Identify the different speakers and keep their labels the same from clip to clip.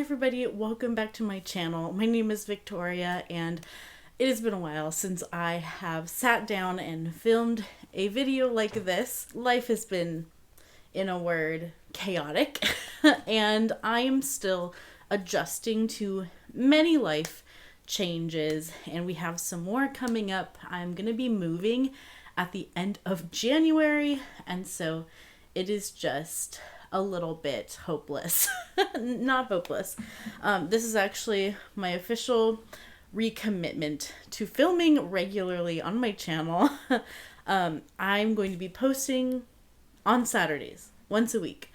Speaker 1: everybody, welcome back to my channel. My name is Victoria and it has been a while since I have sat down and filmed a video like this. Life has been, in a word, chaotic and I am still adjusting to many life changes and we have some more coming up. I'm going to be moving at the end of January and so it is just a little bit hopeless. Not hopeless. This is actually my official recommitment to filming regularly on my channel. I'm going to be posting on Saturdays, once a week,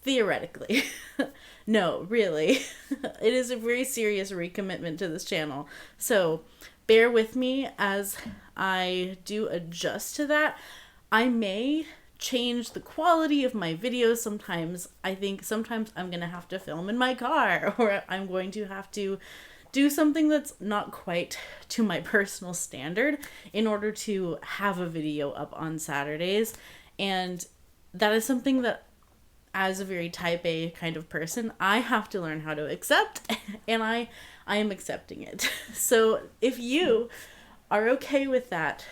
Speaker 1: theoretically. No, really. It is a very serious recommitment to this channel. So bear with me as I do adjust to that. I may change the quality of my videos sometimes. I think sometimes I'm gonna have to film in my car, or I'm going to have to do something that's not quite to my personal standard in order to have a video up on Saturdays. And that is something that, as a very type A kind of person, I have to learn how to accept, and I am accepting it. So if you are okay with that,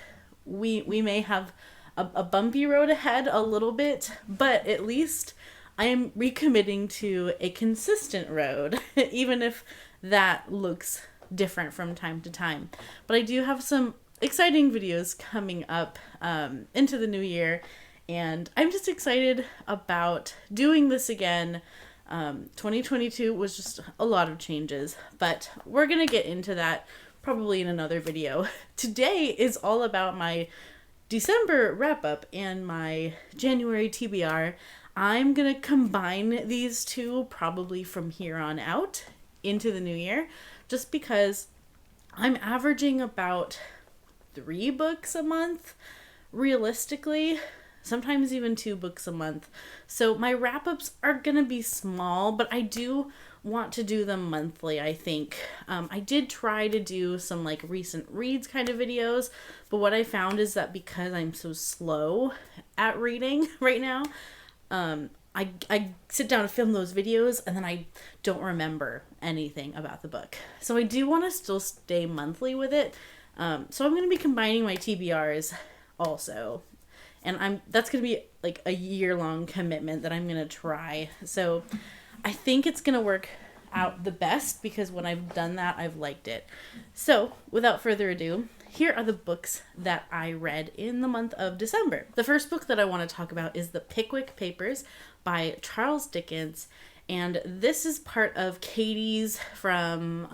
Speaker 1: we may have a bumpy road ahead a little bit, but at least I am recommitting to a consistent road, even if that looks different from time to time. But I do have some exciting videos coming up into the new year, and I'm just excited about doing this again. 2022 was just a lot of changes, but we're gonna get into that probably in another video. Today is all about my December wrap-up and my January TBR. I'm gonna combine these two probably from here on out into the new year, just because I'm averaging about 3 books a month, realistically, sometimes even 2 books a month. So my wrap-ups are gonna be small, but I do want to do them monthly, I think. I did try to do some like recent reads kind of videos, but what I found is that because I'm so slow at reading right now, I sit down to film those videos and then I don't remember anything about the book. So I do want to still stay monthly with it. So I'm going to be combining my TBRs also. And that's going to be like a year-long commitment that I'm going to try. So I think it's going to work out the best because when I've done that, I've liked it. So without further ado, here are the books that I read in the month of December. The first book that I want to talk about is The Pickwick Papers by Charles Dickens. And this is part of Katie's from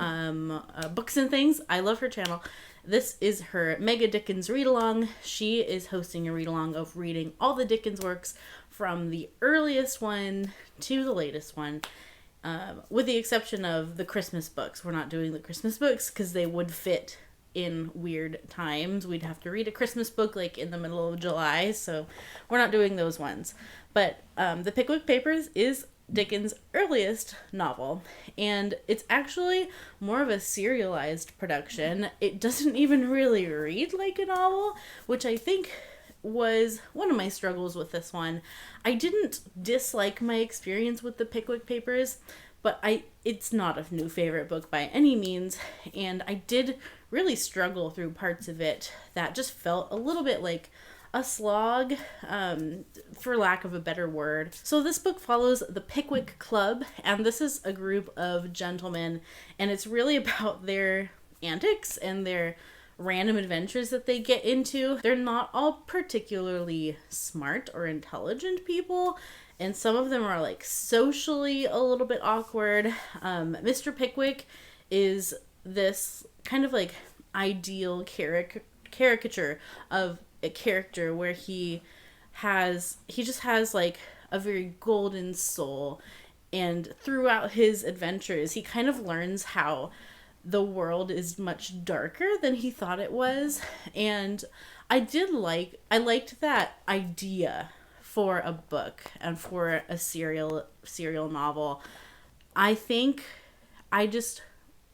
Speaker 1: Books and Things. I love her channel. This is her Mega Dickens read-along. She is hosting a read-along of reading all the Dickens works from the earliest one to the latest one, with the exception of the Christmas books. We're not doing the Christmas books because they would fit in weird times. We'd have to read a Christmas book like in the middle of July, so we're not doing those ones. But The Pickwick Papers is Dickens' earliest novel, and it's actually more of a serialized production. It doesn't even really read like a novel, which I think was one of my struggles with this one. I didn't dislike my experience with The Pickwick Papers, but it's not a new favorite book by any means, and I did really struggle through parts of it that just felt a little bit like a slog, for lack of a better word. So this book follows the Pickwick Club, and this is a group of gentlemen, and it's really about their antics and their random adventures that they get into. They're not all particularly smart or intelligent people, and some of them are like socially a little bit awkward. Mr. Pickwick is this kind of like ideal caricature of a character where he just has like a very golden soul, and throughout his adventures he kind of learns how the world is much darker than he thought it was. And I liked that idea for a book and for a serial novel. I think I just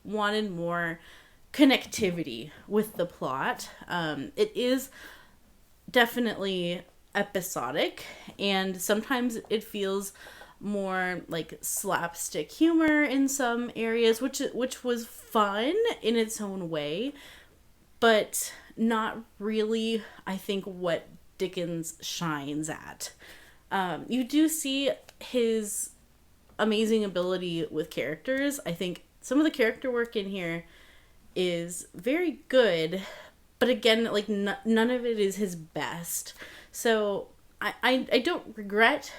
Speaker 1: wanted more connectivity with the plot. It is definitely episodic, and sometimes it feels more like slapstick humor in some areas, which was fun in its own way, but not really, I think, what Dickens shines at. You do see his amazing ability with characters. I think some of the character work in here is very good, but again, like none of it is his best. So I don't regret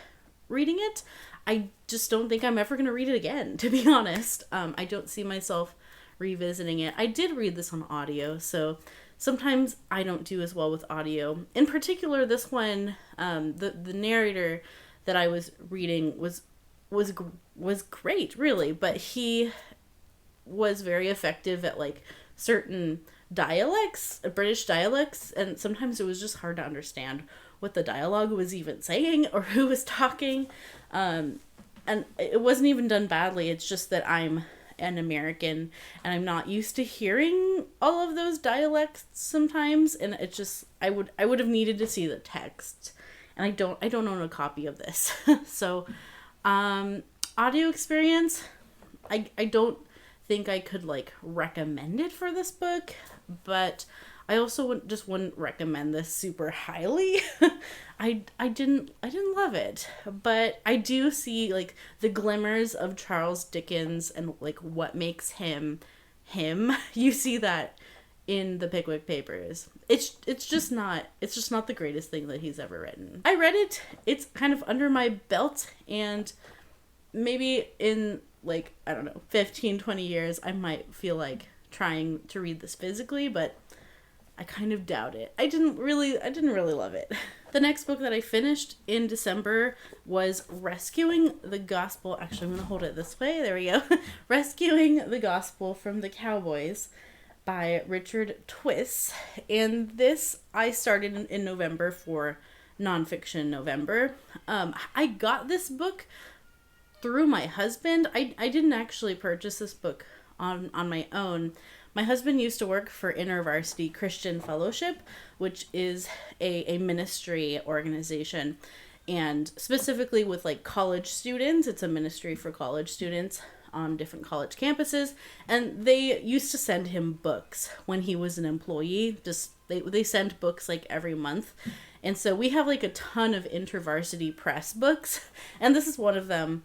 Speaker 1: reading it. I just don't think I'm ever going to read it again, to be honest. I don't see myself revisiting it. I did read this on audio, so sometimes I don't do as well with audio. In particular, this one, the narrator that I was reading was great, really, but he was very effective at like certain dialects, British dialects, and sometimes it was just hard to understand what the dialogue was even saying or who was talking. And it wasn't even done badly. It's just that I'm an American and I'm not used to hearing all of those dialects sometimes, and it just I would have needed to see the text, and I don't own a copy of this. So audio experience, I don't think I could like recommend it for this book, but I also wouldn't recommend this super highly. I didn't love it, but I do see like the glimmers of Charles Dickens and like what makes him him. You see that in the Pickwick Papers. It's just not the greatest thing that he's ever written. I read it. It's kind of under my belt, and maybe in like, I don't know, 15-20 years I might feel like trying to read this physically, but I kind of doubt it. I didn't really love it. The next book that I finished in December was Rescuing the Gospel. Actually, I'm going to hold it this way. There we go. Rescuing the Gospel from the Cowboys by Richard Twiss. And this I started in November for Nonfiction November. I got this book through my husband. I didn't actually purchase this book on my own. My husband used to work for InterVarsity Christian Fellowship, which is a ministry organization, and specifically with like college students. It's a ministry for college students on different college campuses, and they used to send him books when he was an employee. Just they send books like every month, and so we have like a ton of InterVarsity Press books, and this is one of them.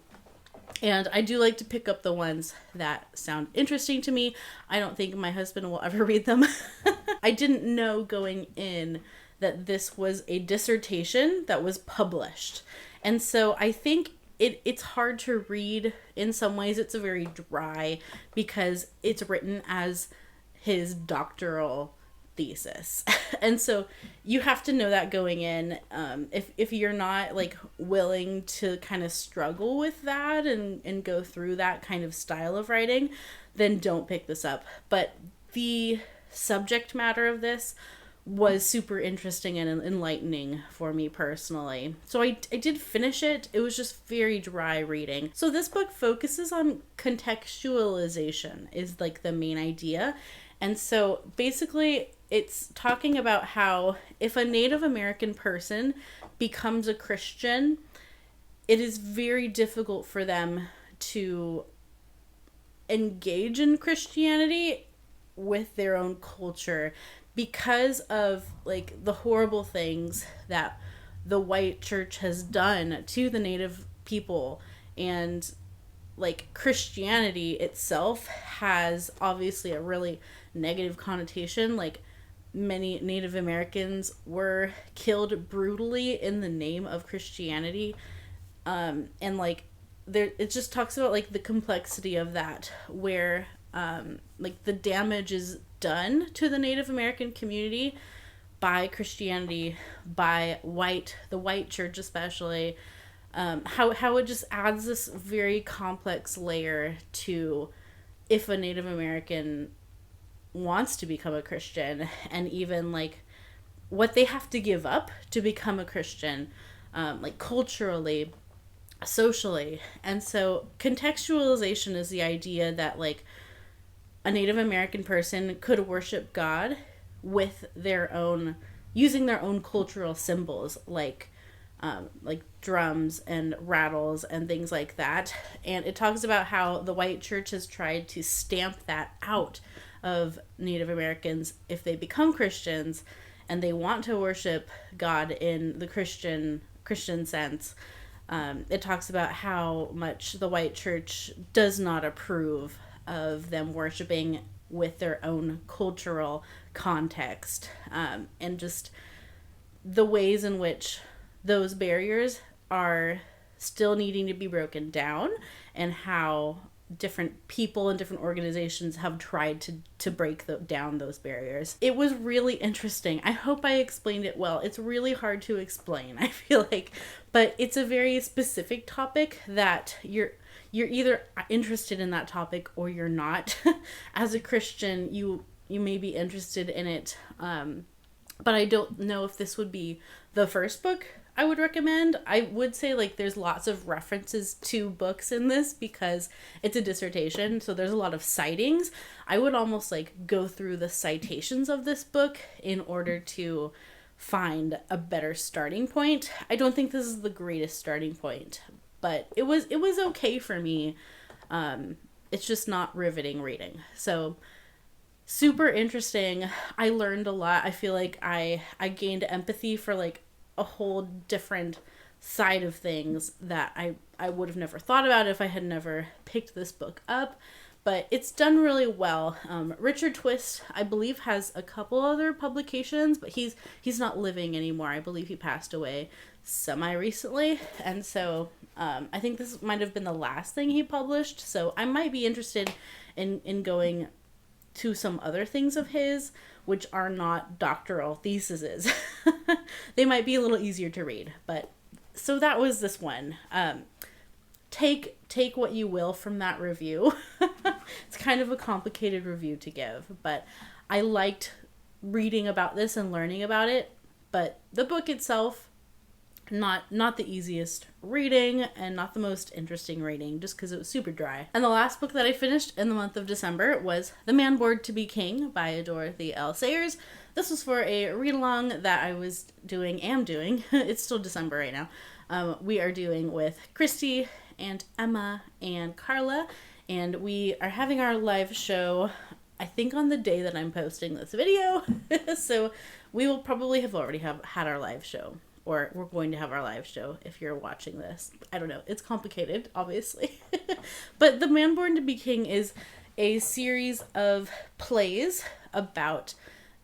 Speaker 1: And I do like to pick up the ones that sound interesting to me. I don't think my husband will ever read them. I didn't know going in that this was a dissertation that was published. And so I think it's hard to read in some ways. It's very dry because it's written as his doctoral thesis. And so you have to know that going in. If you're not like willing to kind of struggle with that and go through that kind of style of writing, then don't pick this up. But the subject matter of this was super interesting and enlightening for me personally. So I did finish it. It was just very dry reading. So this book focuses on contextualization is like the main idea. And so basically it's talking about how if a Native American person becomes a Christian, it is very difficult for them to engage in Christianity with their own culture because of like the horrible things that the white church has done to the Native people. And like Christianity itself has obviously a really negative connotation. Like many Native Americans were killed brutally in the name of Christianity. And like there, it just talks about like the complexity of that, where like the damage is done to the Native American community by Christianity, by the white church especially. How it just adds this very complex layer to if a Native American wants to become a Christian, and even like what they have to give up to become a Christian, like culturally, socially. And so contextualization is the idea that like a Native American person could worship God with their own, using their own cultural symbols, like like drums and rattles and things like that. And it talks about how the white church has tried to stamp that out of Native Americans if they become Christians and they want to worship God in the Christian sense. It talks about how much the white church does not approve of them worshiping with their own cultural context, and just the ways in which those barriers are still needing to be broken down, and how different people and different organizations have tried to break down those barriers. It was really interesting. I hope I explained it well. It's really hard to explain, I feel like, but it's a very specific topic that you're either interested in that topic or you're not. As a Christian, you may be interested in it, but I don't know if this would be the first book I would recommend. I would say like there's lots of references to books in this because it's a dissertation, so there's a lot of citings. I would almost like go through the citations of this book in order to find a better starting point. I don't think this is the greatest starting point, but it was okay for me. It's just not riveting reading. So super interesting. I learned a lot. I feel like I gained empathy for like a whole different side of things that I would have never thought about if I had never picked this book up. But it's done really well. Richard Twist, I believe, has a couple other publications, but he's not living anymore. I believe he passed away semi-recently. And so I think this might have been the last thing he published. So I might be interested in going to some other things of his, which are not doctoral theses. They might be a little easier to read. But so that was this one. Take what you will from that review. It's kind of a complicated review to give, but I liked reading about this and learning about it. But the book itself, not the easiest reading and not the most interesting reading, just because it was super dry. And the last book that I finished in the month of December was The Man Born to be King by Dorothy L. Sayers. This was for a read-along that I am doing. It's still December right now. We are doing with Christy and Emma and Carla, and we are having our live show, I think, on the day that I'm posting this video. So we will probably have already had our live show, or we're going to have our live show if you're watching this. I don't know. It's complicated, obviously. But The Man Born to be King is a series of plays about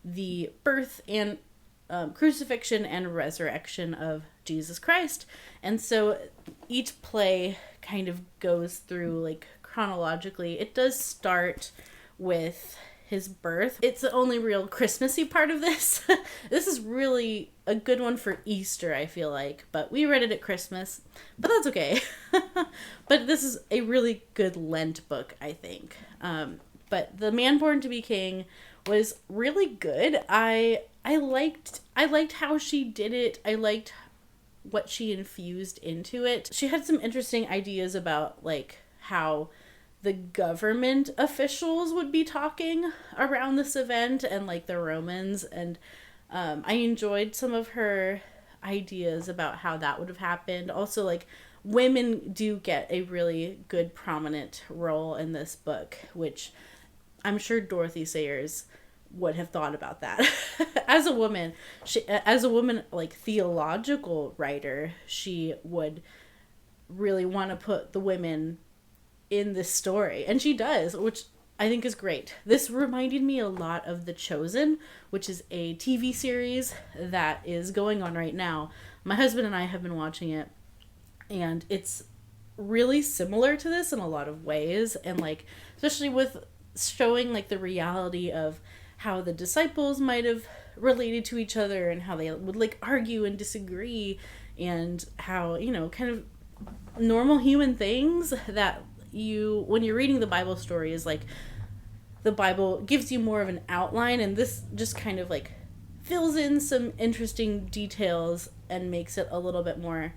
Speaker 1: the birth and crucifixion and resurrection of Jesus Christ. And so each play kind of goes through like chronologically. It does start with his birth. It's the only real Christmassy part of this. This is really a good one for Easter, I feel like, but we read it at Christmas, but that's okay. But this is a really good Lent book, I think. But The Man Born to be King was really good. I liked how she did it. I liked what she infused into it. She had some interesting ideas about like how the government officials would be talking around this event and like the Romans, and I enjoyed some of her ideas about how that would have happened. Also, like, women do get a really good prominent role in this book, which I'm sure Dorothy Sayers would have thought about that. As a woman, like theological writer, she would really want to put the women in this story, and she does, which I think is great. This reminded me a lot of The Chosen, which is a TV series that is going on right now. My husband and I have been watching it, and it's really similar to this in a lot of ways, and like especially with showing like the reality of how the disciples might have related to each other and how they would like argue and disagree, and how, you know, kind of normal human things that when you're reading the Bible story is like the Bible gives you more of an outline, and this just kind of like fills in some interesting details and makes it a little bit more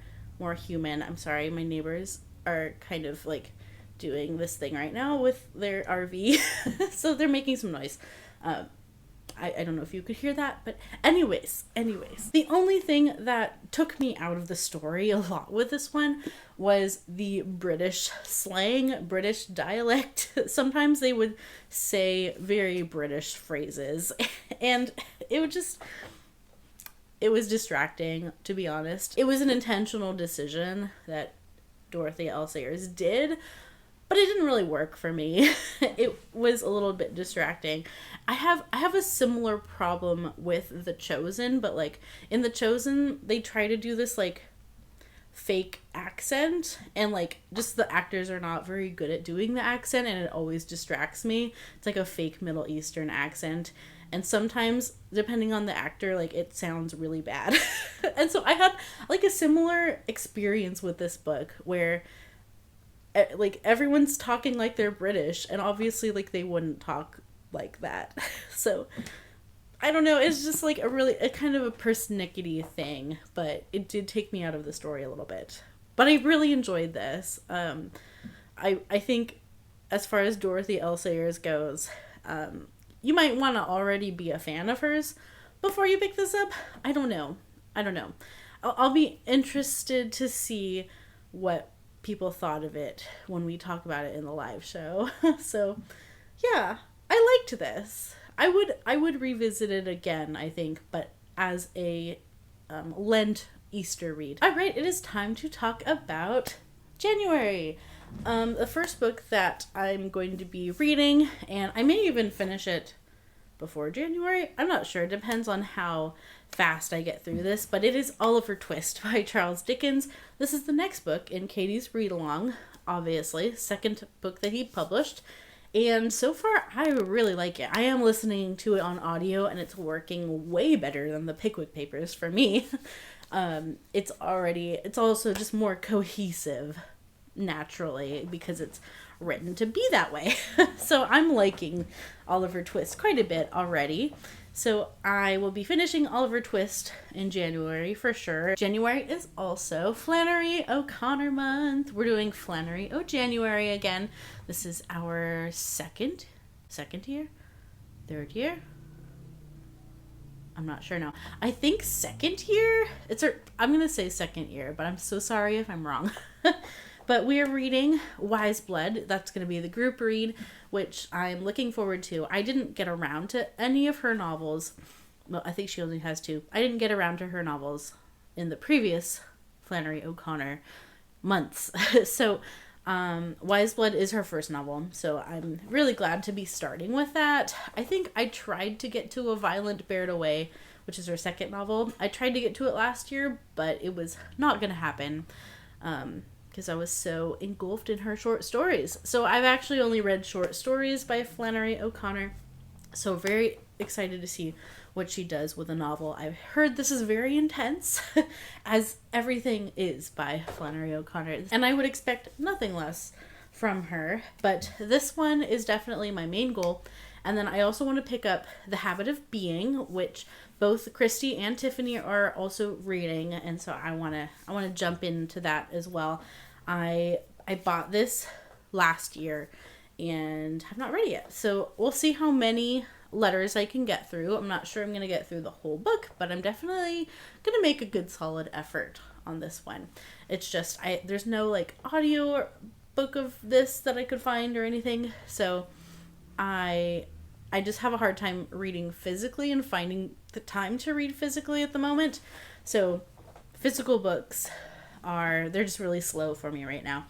Speaker 1: human. I'm sorry, my neighbors are kind of like doing this thing right now with their RV. So they're making some noise. I don't know if you could hear that, but anyways. The only thing that took me out of the story a lot with this one was the British slang, British dialect. Sometimes they would say very British phrases, and it was distracting, to be honest. It was an intentional decision that Dorothy L. Sayers did, but it didn't really work for me. It was a little bit distracting. I have a similar problem with The Chosen, but like in The Chosen, they try to do this like fake accent, and like just the actors are not very good at doing the accent, and it always distracts me. It's like a fake Middle Eastern accent, and sometimes depending on the actor, like it sounds really bad. And so I had like a similar experience with this book where like everyone's talking like they're British, and obviously like they wouldn't talk like that. So I don't know, it's just like a kind of a persnickety thing, but it did take me out of the story a little bit. But I really enjoyed this. I think as far as Dorothy L. Sayers goes, you might want to already be a fan of hers before you pick this up. I don't know. I'll be interested to see what people thought of it when we talk about it in the live show. So yeah, I liked this. I would revisit it again, I think, but as a Lent Easter read. All right, it is time to talk about January. The first book that I'm going to be reading, and I may even finish it before January. I'm not sure. It depends on how fast I get through this, but it is Oliver Twist by Charles Dickens. This is the next book in Katie's read-along, obviously. Second book that he published. And so far, I really like it. I am listening to it on audio, and it's working way better than the Pickwick Papers for me. It's also just more cohesive naturally because it's written to be that way. So I'm liking Oliver Twist quite a bit already. So I will be finishing Oliver Twist in January for sure. January is also Flannery O'Connor month. We're doing Flannery O'January again. This is our second year? Third year? I'm not sure now. I think second year? I'm going to say second year, but I'm so sorry if I'm wrong. But we are reading Wise Blood. That's going to be the group read, which I'm looking forward to. I didn't get around to any of her novels. Well, I think she only has 2. I didn't get around to her novels in the previous Flannery O'Connor months. So Wise Blood is her first novel. So I'm really glad to be starting with that. I think I tried to get to A Violent Bared Away, which is her second novel. I tried to get to it last year, but it was not going to happen. Because I was so engulfed in her short stories. So I've actually only read short stories by Flannery O'Connor. So very excited to see what she does with a novel. I've heard this is very intense, as everything is by Flannery O'Connor. And I would expect nothing less from her. But this one is definitely my main goal. And then I also want to pick up The Habit of Being, which both Christy and Tiffany are also reading. And so I want to jump into that as well. I bought this last year and have not read it yet. So we'll see how many letters I can get through. I'm not sure I'm going to get through the whole book, but I'm definitely going to make a good solid effort on this one. It's just, there's no like audio or book of this that I could find or anything. So I just have a hard time reading physically and finding the time to read physically at the moment. So physical books they're just really slow for me right now.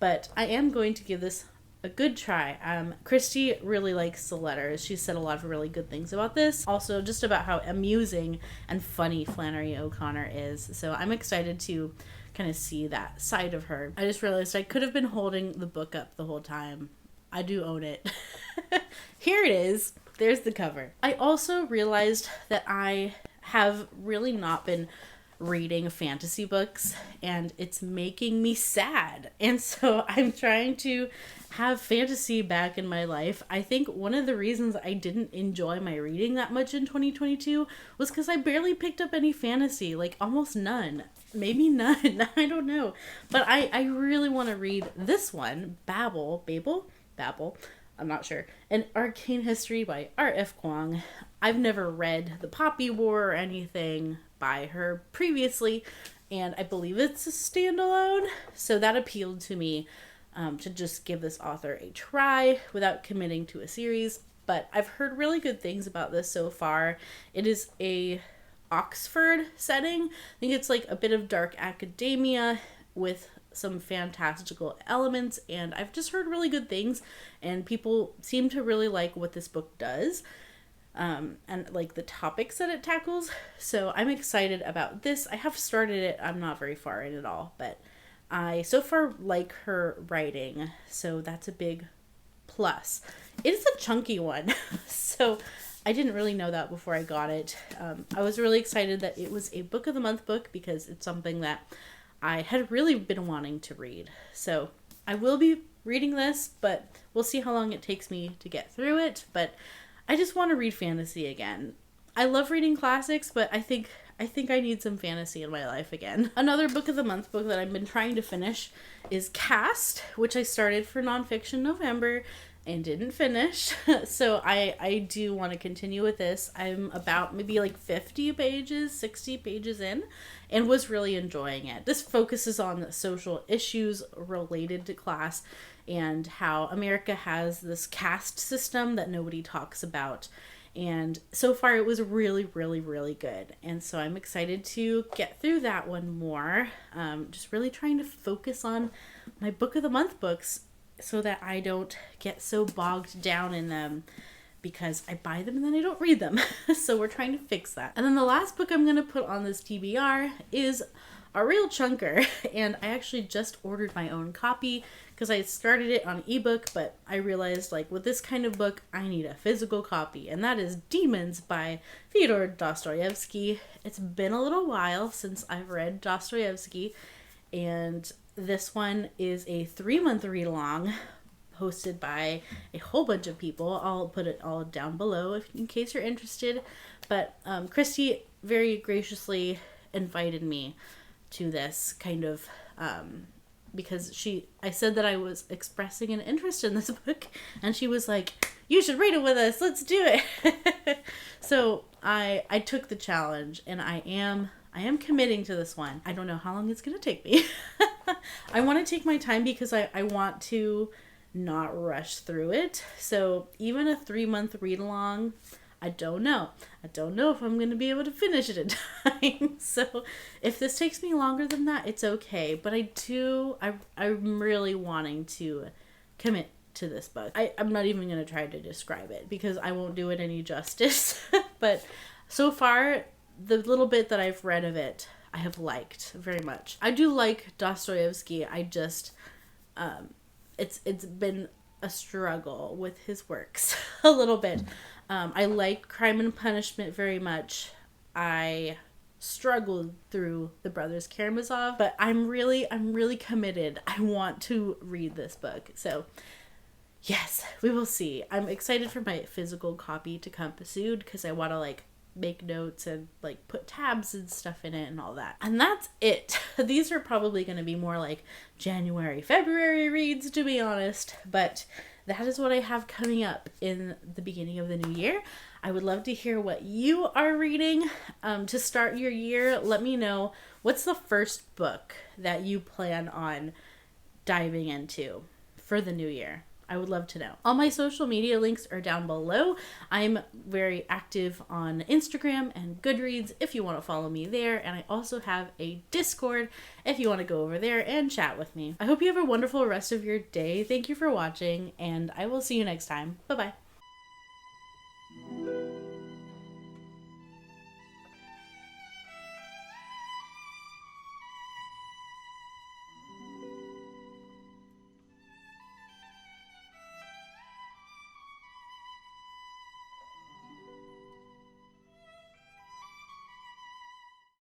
Speaker 1: But I am going to give this a good try. Christy really likes the letters. She said a lot of really good things about this. Also, just about how amusing and funny Flannery O'Connor is. So I'm excited to kind of see that side of her. I just realized I could have been holding the book up the whole time. I do own it. Here it is. There's the cover. I also realized that I have really not been reading fantasy books, and it's making me sad. And so I'm trying to have fantasy back in my life. I think one of the reasons I didn't enjoy my reading that much in 2022 was because I barely picked up any fantasy, like almost none. Maybe none. I don't know. But I really want to read this one, Babel, I'm not sure. An Arcane History by R.F. Kuang. I've never read The Poppy War or anything by her previously, and I believe it's a standalone, so that appealed to me, to just give this author a try without committing to a series. But I've heard really good things about this so far. It is a Oxford setting. I think it's like a bit of dark academia with some fantastical elements, and I've just heard really good things, and people seem to really like what this book does, and like the topics that it tackles. So I'm excited about this. I have started it. I'm not very far in at all, but I so far like her writing, so that's a big plus. It is a chunky one, so I didn't really know that before I got it. I was really excited that it was a book of the month book because it's something that I had really been wanting to read. So I will be reading this, but we'll see how long it takes me to get through it. But I just want to read fantasy again. I love reading classics, but I think I need some fantasy in my life again. Another book of the month book that I've been trying to finish is Cast, which I started for Nonfiction November and didn't finish. So I do want to continue with this. I'm about maybe like 50 pages, 60 pages in, and was really enjoying it. This focuses on the social issues related to class and how America has this caste system that nobody talks about. And so far it was really, really, really good. And so I'm excited to get through that one more. Just really trying to focus on my book of the month books so that I don't get so bogged down in them because I buy them and then I don't read them. So we're trying to fix that. And then the last book I'm going to put on this TBR is a real chunker. And I actually just ordered my own copy because I started it on ebook, but I realized like with this kind of book, I need a physical copy. And that is Demons by Fyodor Dostoevsky. It's been a little while since I've read Dostoevsky, and this one is a 3-month read-along hosted by a whole bunch of people. I'll put it all down below in case you're interested. But Christy very graciously invited me to this kind of because I said that I was expressing an interest in this book, and she was like, "You should read it with us. Let's do it." So I took the challenge, and I am committing to this one. I don't know how long it's going to take me. I want to take my time because I want to not rush through it. So even a 3-month read along, I don't know. I don't know if I'm going to be able to finish it in time. So if this takes me longer than that, it's okay. But I'm really wanting to commit to this book. I'm not even going to try to describe it because I won't do it any justice. But so far, the little bit that I've read of it, I have liked very much. I do like Dostoevsky. I just, it's been a struggle with his works a little bit. I like Crime and Punishment very much. I struggled through The Brothers Karamazov, but I'm really committed. I want to read this book. So yes, we will see. I'm excited for my physical copy to come soon because I want to like make notes and like put tabs and stuff in it and all that. And that's it. These are probably going to be more like January, February reads, to be honest, but that is what I have coming up in the beginning of the new year. I would love to hear what you are reading to start your year. Let me know, what's the first book that you plan on diving into for the new year? I would love to know. All my social media links are down below. I'm very active on Instagram and Goodreads if you want to follow me there. And I also have a Discord if you want to go over there and chat with me. I hope you have a wonderful rest of your day. Thank you for watching, and I will see you next time. Bye-bye.